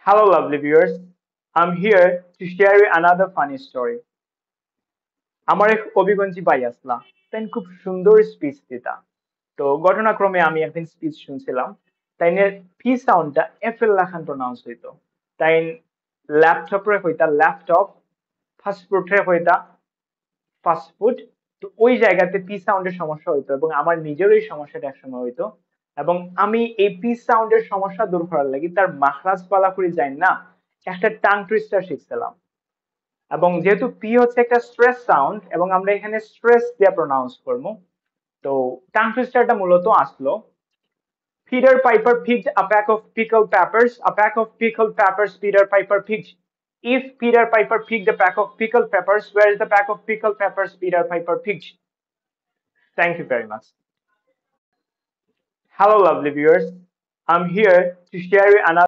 Hello, lovely viewers. I'm here to share you another funny story. আমার এক অভিগঞ্জি ভাই আসলা তাই খুব সুন্দর স্পিচ দিতা তো ঘটনাক্রমে আমি একদিন স্পিচ শুনছিলাম তাই পি সাউন্ডটা এফ এল লাখান প্রনাউন্স হইতো তাই ল্যাপটপ রে হইতা ল্যাপটপ ফাস্টফুড রে হইতা ফাস্টফুড তো ওই জায়গাতে পি সাউন্ডের সমস্যা হইতো এবং আমার নিজেরও এই সমস্যাটা একসময় হইতো এবং আমি এই পি সাউন্ডের সমস্যা দূর করার লাগি তার মাখরাজ পালা করে যাই না একটা টাং টুইস্টার শিখছিলাম এবং যেহেতু পি হচ্ছে একটা স্ট্রেস সাউন্ড এবং আমরা এখানে স্ট্রেস দিয়ে প্রনাউন্স করবো তো টাং টুইস্টারটা মূলত আসলো Peter Piper picked a pack of pickled peppers. A pack of pickled peppers Peter Piper picked. If Peter Piper picked a pack of pickled peppers, where is the pack of pickled peppers Peter Piper picked? Thank you very much. Hello, lovely viewers. I'm here to share you another